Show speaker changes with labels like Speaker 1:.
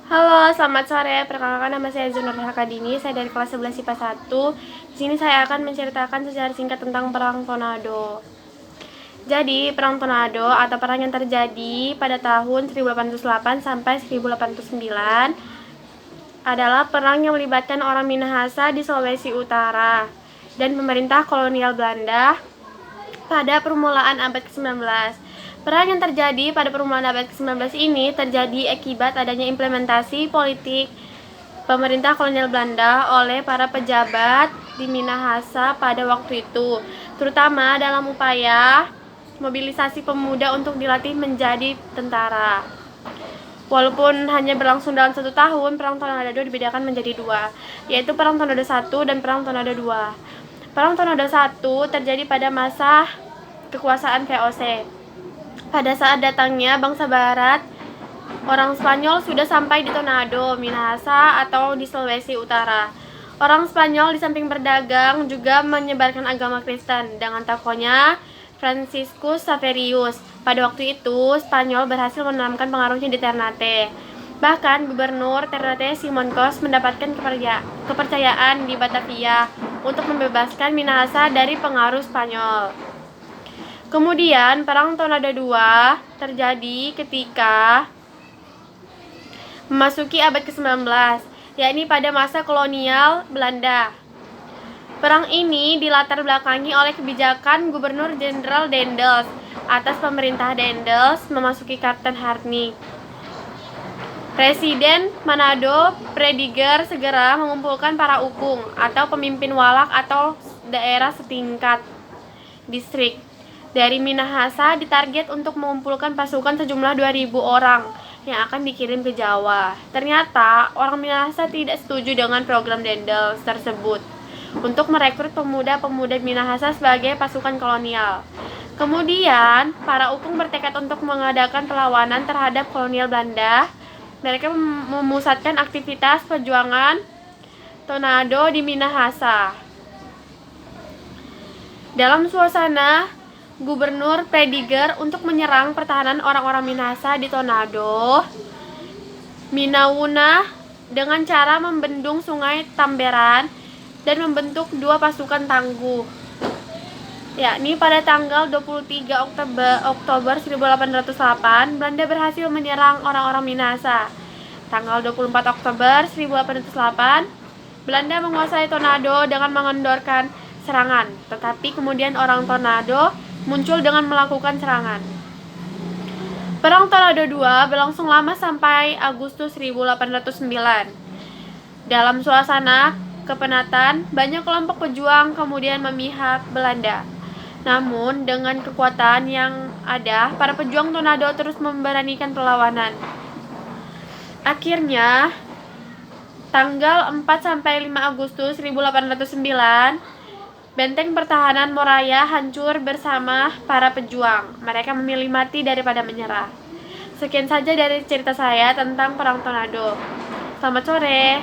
Speaker 1: Halo, selamat sore. Perkenalkan nama saya Zunur Hakadini. Saya dari kelas 11 IPA 1. Di sini saya akan menceritakan secara singkat tentang Perang Tornado. Jadi, Perang Tornado atau perang yang terjadi pada tahun 1808 sampai 1809 adalah perang yang melibatkan orang Minahasa di Sulawesi Utara dan pemerintah kolonial Belanda pada permulaan abad ke-19. Perang yang terjadi pada permulaan abad ke-19 ini terjadi akibat adanya implementasi politik pemerintah kolonial Belanda oleh para pejabat di Minahasa pada waktu itu, terutama dalam upaya mobilisasi pemuda untuk dilatih menjadi tentara. Walaupun hanya berlangsung dalam 1 tahun, Perang Tornado dibedakan menjadi dua, yaitu Perang Tornado 1 dan Perang Tornado 2. Perang Tornado 1 terjadi pada masa kekuasaan VOC. Pada saat datangnya bangsa barat, orang Spanyol sudah sampai di Tornado, Minahasa atau di Sulawesi Utara. Orang Spanyol di samping berdagang juga menyebarkan agama Kristen dengan tokohnya Franciscus Saverius. Pada waktu itu, Spanyol berhasil menanamkan pengaruhnya di Ternate. Bahkan Gubernur Ternate Simon Cos mendapatkan kepercayaan di Batavia untuk membebaskan Minahasa dari pengaruh Spanyol. Kemudian Perang Tornado 2 terjadi ketika memasuki abad ke-19, yakni pada masa kolonial Belanda. Perang ini dilatar belakangi oleh kebijakan Gubernur Jenderal Daendels. Atas pemerintah Daendels memasuki Kapten Hartney. Presiden Manado Prediger segera mengumpulkan para ukung atau pemimpin walak atau daerah setingkat distrik dari Minahasa ditarget untuk mengumpulkan pasukan sejumlah 2.000 orang yang akan dikirim ke Jawa. Ternyata orang Minahasa tidak setuju dengan program Daendels tersebut untuk merekrut pemuda-pemuda Minahasa sebagai pasukan kolonial. Kemudian, para ukung bertekad untuk mengadakan perlawanan terhadap kolonial Belanda. Mereka memusatkan aktivitas perjuangan Tornado di Minahasa. Dalam suasana Gubernur Prediger untuk menyerang pertahanan orang-orang Minahasa di Tornado, Minahuna dengan cara membendung sungai Tamberan dan membentuk dua pasukan tangguh. Yakni pada tanggal 23 Oktober 1808, Belanda berhasil menyerang orang-orang Minahasa. Tanggal 24 Oktober 1808, Belanda menguasai Tornado dengan mengendorkan serangan, tetapi kemudian orang Tornado muncul dengan melakukan serangan. Perang Tornado 2 berlangsung lama sampai Agustus 1809. Dalam suasana kepenatan, banyak kelompok pejuang kemudian memihak Belanda. Namun, dengan kekuatan yang ada, para pejuang Tornado terus memberanikan perlawanan. Akhirnya, tanggal 4-5 Agustus 1809, benteng pertahanan Moraya hancur bersama para pejuang. Mereka memilih mati daripada menyerah. Sekian saja dari cerita saya tentang Perang Tornado. Selamat sore.